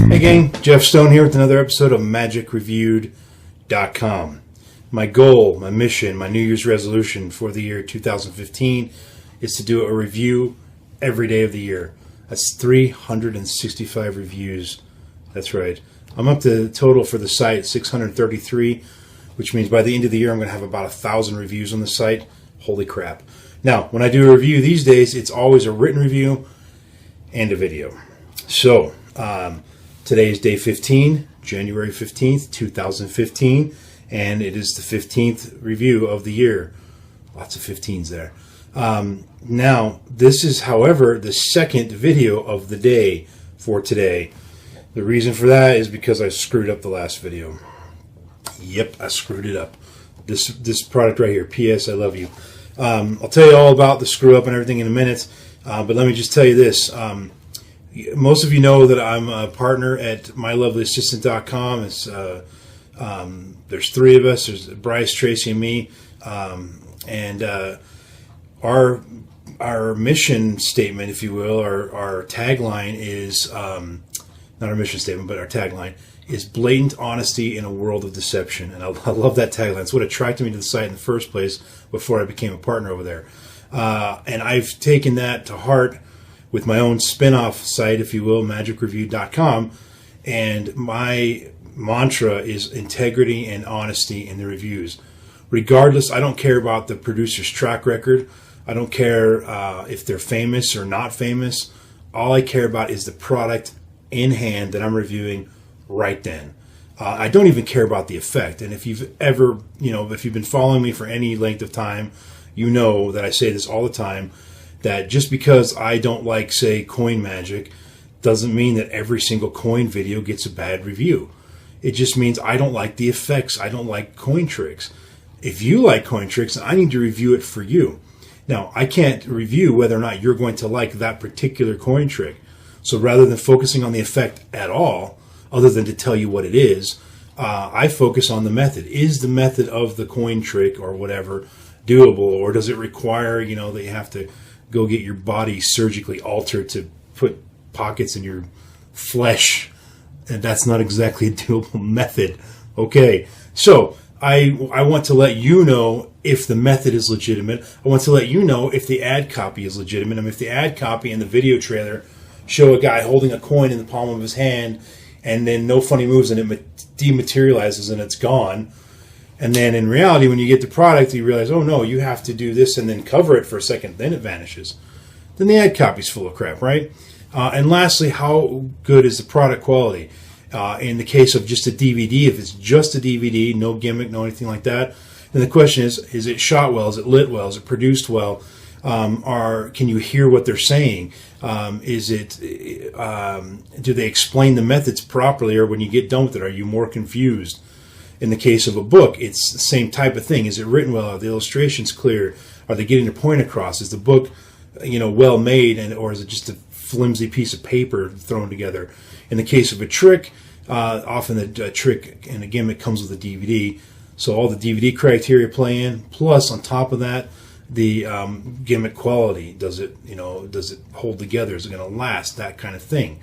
Hey gang, Jeff Stone here with another episode of MagicReviewed.com. My goal, my mission, my New Year's resolution for the year 2015 is to do a review every day of the year. That's 365 reviews. That's right. I'm up to total for the site 633, which means by the end of the year I'm going to have about 1,000 reviews on the site. Holy crap. Now, when I do a review these days, it's always a written review and a video. So, today is day 15, January 15th, 2015, and it is the 15th review of the year. Lots of 15s there. Now, this is, however, the second video of the day for today. The reason for that is because I screwed up the last video. Yep, I screwed it up. This product right here, P.S. I love you. I'll tell you all about the screw up and everything in a minute, but let me just tell you this. Most of you know that I'm a partner at mylovelyassistant.com. It's, there's three of us. There's Bryce, Tracy, and me. And our mission statement, if you will, our tagline is, not our mission statement, but our tagline is blatant honesty in a world of deception. And I love that tagline. It's what attracted me to the site in the first place before I became a partner over there. And I've taken that to heart with my own spin-off site, if you will, magicreviewed.com. And my mantra is integrity and honesty in the reviews. Regardless, I don't care about the producer's track record. I don't care if they're famous or not famous. All I care about is the product in hand that I'm reviewing right then. I don't even care about the effect. And if you've ever, if you've been following me for any length of time, you know that I say this all the time, that just because I don't like, say, coin magic, doesn't mean that every single coin video gets a bad review. It just means I don't like the effects. I don't like coin tricks. If you like coin tricks, I need to review it for you. Now, I can't review whether or not you're going to like that particular coin trick. So rather than focusing on the effect at all, other than to tell you what it is, I focus on the method. Is the method of the coin trick or whatever doable, or does it require, that you have to go get your body surgically altered to put pockets in your flesh? And that's not exactly a doable method. Okay, so I want to let you know if the method is legitimate. I want to let you know if the ad copy is legitimate. I mean, if the ad copy and the video trailer show a guy holding a coin in the palm of his hand and then no funny moves and it dematerializes and it's gone. And then in reality, when you get the product, you realize, oh no, you have to do this and then cover it for a second, then it vanishes. Then the ad copy's full of crap, right? And lastly, how good is the product quality? In the case of just a DVD, if it's just a DVD, no gimmick, no anything like that, then the question is it shot well? Is it lit well? Is it produced well? Can you hear what they're saying? Do they explain the methods properly, or when you get done with it, are you more confused? In the case of a book, it's the same type of thing. Is it written well? Are the illustrations clear? Are they getting their point across? Is the book, well made, or is it just a flimsy piece of paper thrown together? In the case of a trick, often the trick and a gimmick comes with a DVD, so all the DVD criteria play in. Plus, on top of that, the gimmick quality. Does it hold together? Is it going to last? That kind of thing.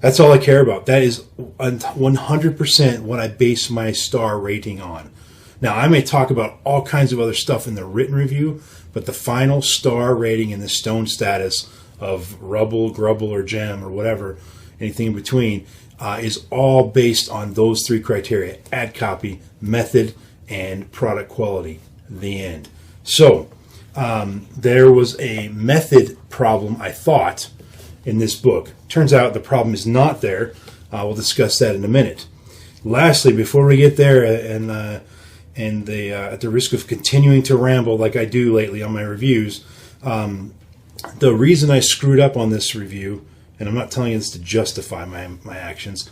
That's all I care about. That is 100% what I base my star rating on. Now, I may talk about all kinds of other stuff in the written review, but the final star rating in the stone status of rubble, grubble, or gem, or whatever, anything in between, is all based on those three criteria: ad copy, method, and product quality. The end. So, there was a method problem, I thought, in this book. Turns out the problem is not there. We'll discuss that in a minute. Lastly, before we get there, and at the risk of continuing to ramble like I do lately on my reviews, the reason I screwed up on this review, and I'm not telling you this to justify my actions,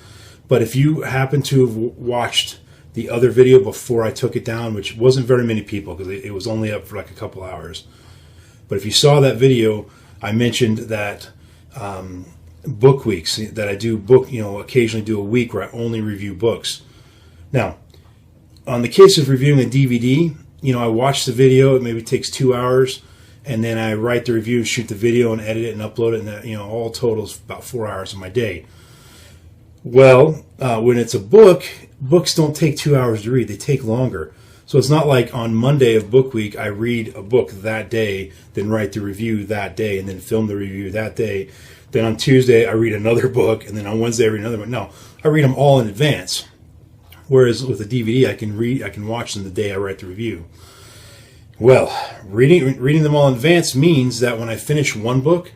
but if you happen to have watched the other video before I took it down, which wasn't very many people because it was only up for like a couple hours, but if you saw that video, I mentioned that book weeks, that I do occasionally do a week where I only review books. Now, on the case of reviewing a DVD, I watch the video, it maybe takes 2 hours, and then I write the review, shoot the video, and edit it and upload it, and that, all totals about 4 hours of my day. Well, when it's a book, books don't take 2 hours to read; they take longer. So it's not like on Monday of book week I read a book that day, then write the review that day, and then film the review that day. Then on Tuesday I read another book, and then on Wednesday I read another one. No, I read them all in advance. Whereas with a DVD, I can watch them the day I write the review. Well, reading them all in advance means that when I finish one book,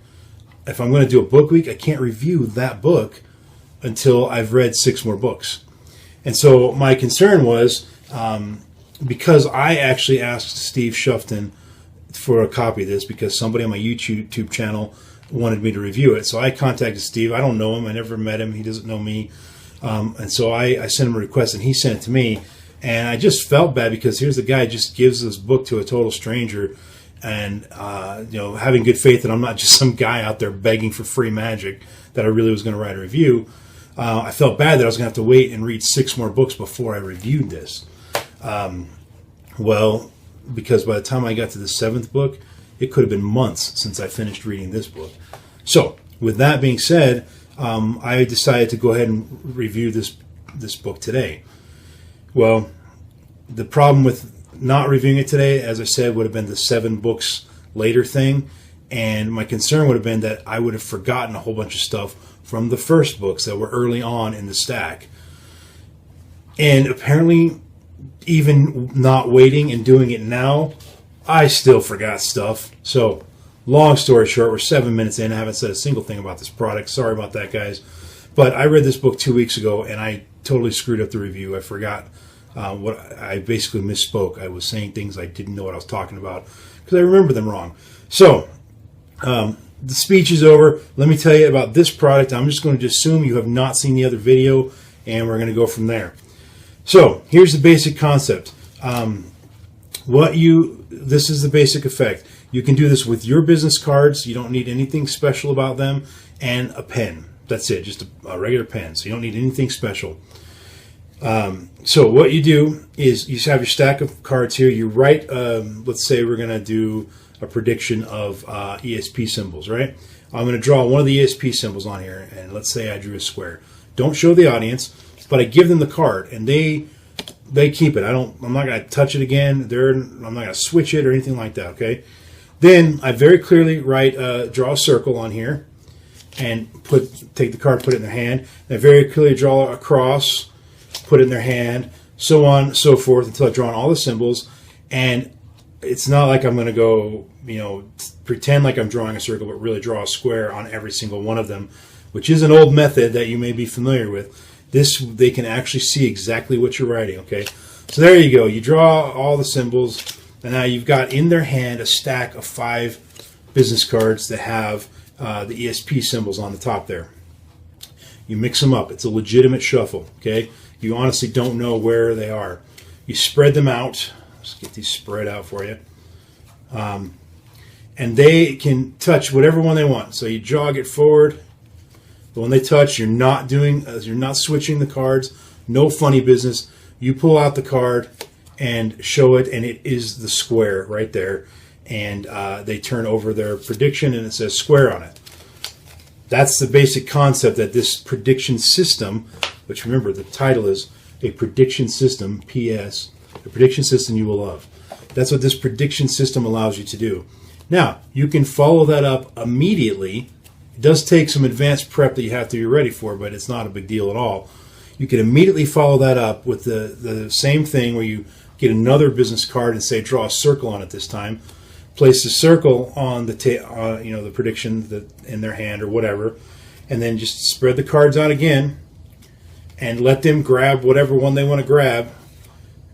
if I'm going to do a book week, I can't review that book until I've read 6 more books. And so my concern was, because I actually asked Steve Shufton for a copy of this because somebody on my YouTube channel wanted me to review it. So I contacted Steve. I don't know him. I never met him. He doesn't know me. And so I sent him a request, and he sent it to me. And I just felt bad because here's the guy just gives this book to a total stranger, and having good faith that I'm not just some guy out there begging for free magic, that I really was going to write a review. I felt bad that I was going to have to wait and read 6 more books before I reviewed this. Well, because by the time I got to the 7th book, it could have been months since I finished reading this book. So, with that being said, I decided to go ahead and review this book today. Well, the problem with not reviewing it today, as I said, would have been the 7 books later thing, and my concern would have been that I would have forgotten a whole bunch of stuff from the first books that were early on in the stack. And apparently, even not waiting and doing it now, I still forgot stuff. So, long story short, we're 7 minutes in. I haven't said a single thing about this product. Sorry about that, guys. But I read this book 2 weeks ago, and I totally screwed up the review. I forgot what I basically misspoke. I was saying things I didn't know what I was talking about because I remember them wrong. So, the speech is over. Let me tell you about this product. I'm just going to assume you have not seen the other video, and we're going to go from there. So, here's the basic concept. This is the basic effect. You can do this with your business cards. You don't need anything special about them, and a pen. That's it, just a regular pen. So you don't need anything special. So what you do is you have your stack of cards here. You write, let's say we're going to do a prediction of ESP symbols, right? I'm going to draw one of the ESP symbols on here, and let's say I drew a square. Don't show the audience, but I give them the card, and they keep it. I'm not going to touch it again. I'm not going to switch it or anything like that, okay? Then I very clearly draw a circle on here, and take the card, put it in their hand. And I very clearly draw a cross, put it in their hand, so on and so forth until I've drawn all the symbols. And it's not like I'm going to go, pretend like I'm drawing a circle, but really draw a square on every single one of them, which is an old method that you may be familiar with. They can actually see exactly what you're writing, okay? So there you go. You draw all the symbols, and now you've got in their hand a stack of 5 business cards that have the ESP symbols on the top there. You mix them up. It's a legitimate shuffle, okay? You honestly don't know where they are. You spread them out. Let's get these spread out for you. And they can touch whatever one they want. So you jog it forward. But when they touch, you're not switching the cards. No funny business. You pull out the card and show it, and it is the square right there. And they turn over their prediction, and it says square on it. That's the basic concept that this prediction system, which remember the title is a prediction system, PS, a prediction system you will love. That's what this prediction system allows you to do. Now, you can follow that up immediately. It does take some advanced prep that you have to be ready for, but it's not a big deal at all. You can immediately follow that up with the same thing where you get another business card and say draw a circle on it this time. Place the circle on the prediction in their hand or whatever, and then just spread the cards out again and let them grab whatever one they want to grab.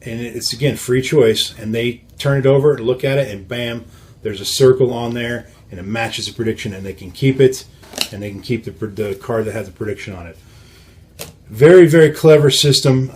And it's, again, free choice. And they turn it over, look at it, and bam, there's a circle on there, and it matches the prediction, and they can keep it, and they can keep the card that has the prediction on it. Very, very clever system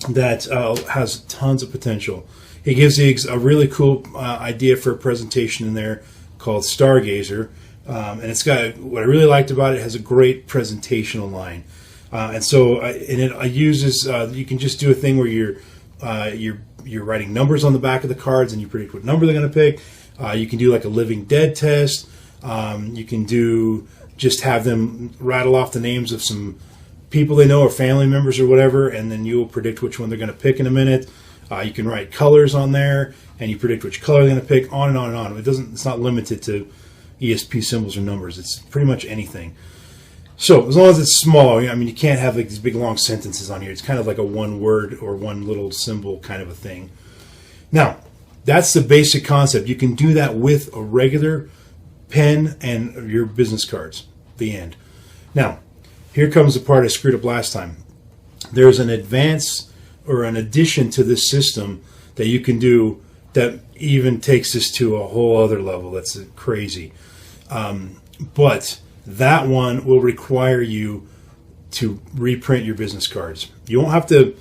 that has tons of potential. He gives a really cool idea for a presentation in there called Stargazer. And it's got, what I really liked about it has a great presentational line. And so it uses, you can just do a thing where you're writing numbers on the back of the cards and you predict what number they're going to pick. You can do like a living dead test. You can do just have them rattle off the names of some people they know or family members or whatever, and then you'll predict which one they're going to pick in a minute. You can write colors on there, and you predict which color they're going to pick. On and on and on. It's not limited to ESP symbols or numbers. It's pretty much anything. So as long as it's small, I mean, you can't have like these big long sentences on here. It's kind of like a one word or one little symbol kind of a thing. Now, that's the basic concept. You can do that with a regular pen and your business cards. The end. Now, here comes the part I screwed up last time. There's an advance or an addition to this system that you can do that even takes this to a whole other level. That's crazy. But that one will require you to reprint your business cards. You won't have to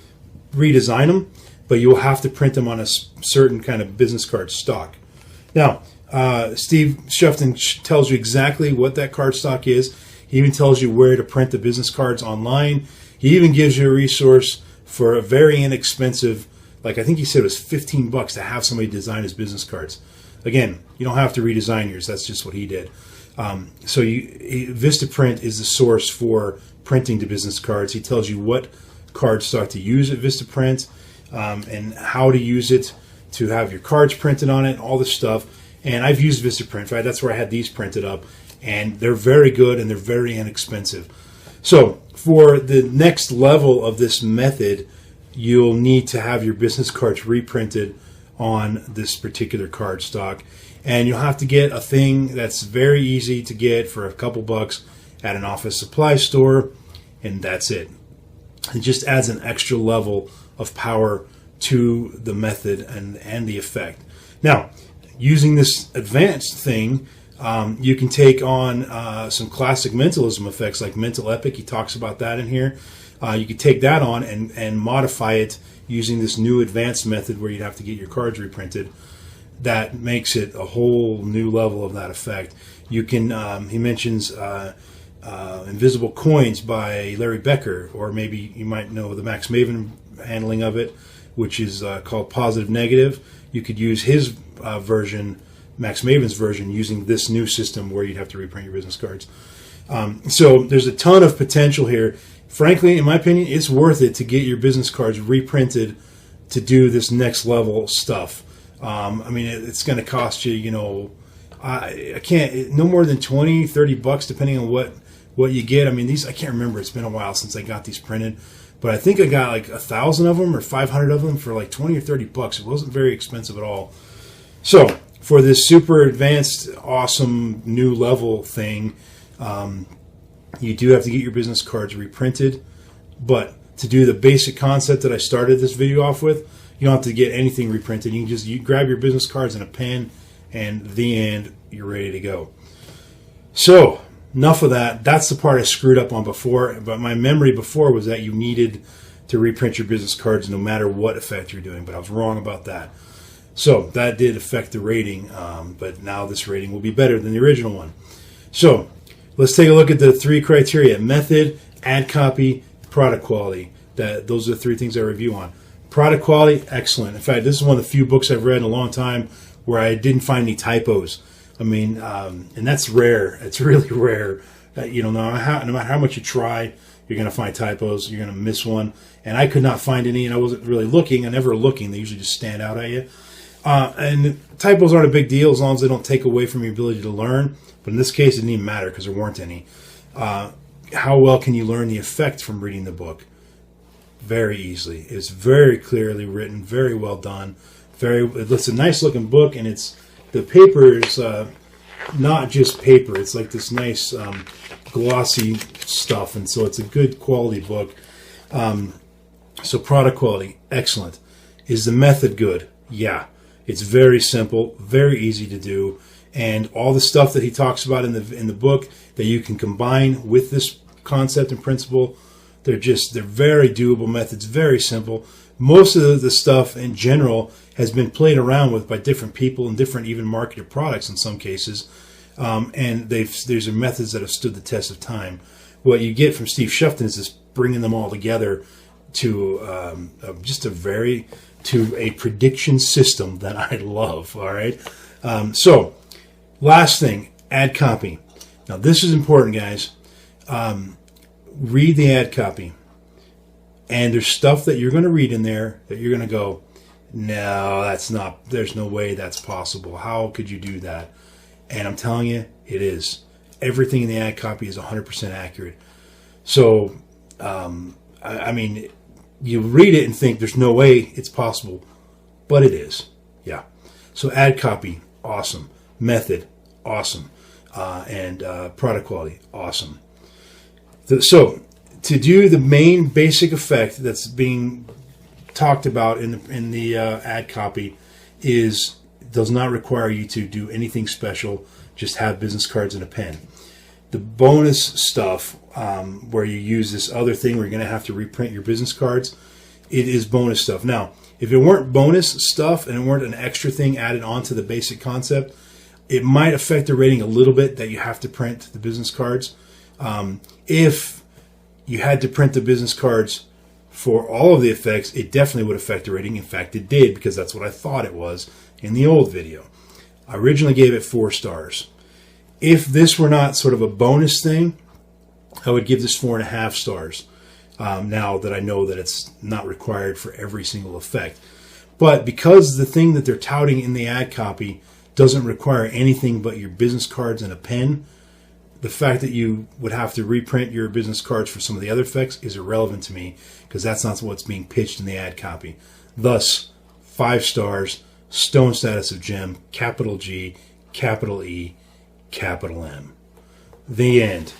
redesign them, but you'll have to print them on a certain kind of business card stock. Now, Steve Shufton tells you exactly what that card stock is. He even tells you where to print the business cards online. He even gives you a resource for a very inexpensive, like I think he said it was $15 to have somebody design his business cards. Again, you don't have to redesign yours. That's just what he did. So Vistaprint is the source for printing the business cards. He tells you what card stock to use at Vistaprint and how to use it to have your cards printed on it, all this stuff. And I've used Vistaprint, right? That's where I had these printed up. And they're very good and they're very inexpensive. So for the next level of this method, you'll need to have your business cards reprinted on this particular card stock. And you'll have to get a thing that's very easy to get for a couple bucks at an office supply store, and that's it. It just adds an extra level of power to the method and the effect. Now, using this advanced thing, you can take on some classic mentalism effects like mental epic. He talks about that in here. You could take that on and modify it using this new advanced method where you'd have to get your cards reprinted. That makes it a whole new level of that effect. You can, he mentions Invisible Coins by Larry Becker, or maybe you might know the Max Maven handling of it, which is called Positive Negative. You could use his version, Max Maven's version, using this new system where you'd have to reprint your business cards. So there's a ton of potential here. Frankly, in my opinion, it's worth it to get your business cards reprinted to do this next level stuff. I mean, it's going to cost you, I can't, no more than $20-$30 depending on what you get. I mean, these, I can't remember. It's been a while since I got these printed, but I think I got like 1,000 of them or 500 of them for like $20 or $30. It wasn't very expensive at all. So for this super advanced, awesome new level thing, you do have to get your business cards reprinted, but to do the basic concept that I started this video off with, you don't have to get anything reprinted. You can just grab your business cards and a pen, and the end, you're ready to go. So, enough of that. That's the part I screwed up on before, but my memory before was that you needed to reprint your business cards no matter what effect you're doing, but I was wrong about that. So, that did affect the rating, but now this rating will be better than the original one. So, let's take a look at the three criteria: method, ad copy, product quality. Those are the three things I review on. Product quality, excellent. In fact, this is one of the few books I've read in a long time where I didn't find any typos. I mean, and that's rare. It's really rare. No matter how much you try, you're going to find typos. You're going to miss one. And I could not find any, and I wasn't really looking. I'm never looking. They usually just stand out at you. And typos aren't a big deal as long as they don't take away from your ability to learn. But in this case, it didn't even matter because there weren't any. How well can you learn the effect from reading the book? Very easily. It's very clearly written, very well done. It's a nice looking book, and the paper is not just paper. It's like this nice glossy stuff, and so it's a good quality book. So product quality, excellent. Is the method good? Yeah. It's very simple, very easy to do, and all the stuff that he talks about in the book that you can combine with this concept and principle, they're very doable methods, very simple. Most of the stuff in general has been played around with by different people and different even marketed products in some cases, and these are methods that have stood the test of time. What you get from Steve Shufton is just bringing them all together to a prediction system that I love. All right, So, last thing, ad copy. Now, this is important, guys. Read the ad copy. And there's stuff that you're going to read in there that you're going to go, no, that's not, there's no way that's possible. How could you do that? And I'm telling you, it is. Everything in the ad copy is 100% accurate. So, I mean, you read it and think there's no way it's possible, but it is. Yeah. So ad copy, awesome. Method, awesome. And product quality, awesome. So, to do the main basic effect that's being talked about in the ad copy does not require you to do anything special. Just have business cards and a pen. The bonus stuff, where you use this other thing where you're going to have to reprint your business cards, it is bonus stuff. Now, if it weren't bonus stuff and it weren't an extra thing added on to the basic concept, it might affect the rating a little bit that you have to print the business cards. If you had to print the business cards for all of the effects, it definitely would affect the rating. In fact, it did, because that's what I thought it was in the old video. I originally gave it 4 stars. If this were not sort of a bonus thing, I would give this 4.5 stars. Now that I know that it's not required for every single effect. But because the thing that they're touting in the ad copy doesn't require anything but your business cards and a pen, the fact that you would have to reprint your business cards for some of the other effects is irrelevant to me, because that's not what's being pitched in the ad copy. Thus, 5 stars, stone status of gem, capital G, capital E, capital M. The end.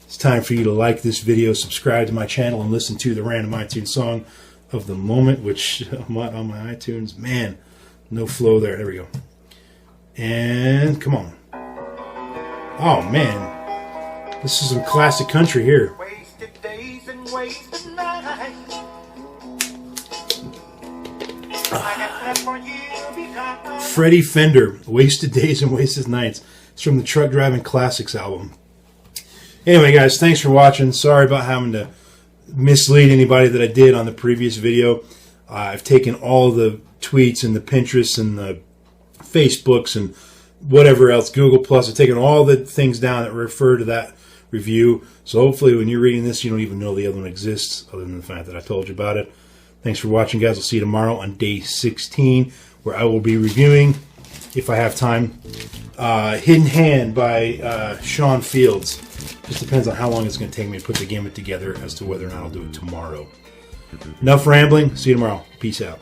It's time for you to like this video, subscribe to my channel, and listen to the random iTunes song of the moment, which I'm on my iTunes. Man, no flow there. There we go. And come on. Oh, man. This is some classic country here. Wasted days and wasted nights. Freddy Fender, Wasted Days and Wasted Nights. It's from the Truck Driving Classics album. Anyway, guys, thanks for watching. Sorry about having to mislead anybody that I did on the previous video. I've taken all the tweets and the Pinterests and the Facebooks and whatever else, Google Plus. I've taken all the things down that refer to that review. So hopefully when you're reading this, you don't even know the other one exists, other than the fact that I told you about it. Thanks for watching, guys. I'll see you tomorrow on day 16, where I will be reviewing, if I have time, Hidden Hand by Sean Fields. Just depends on how long it's going to take me to put the gimmick together as to whether or not I'll do it tomorrow. Enough rambling. See you tomorrow. Peace out.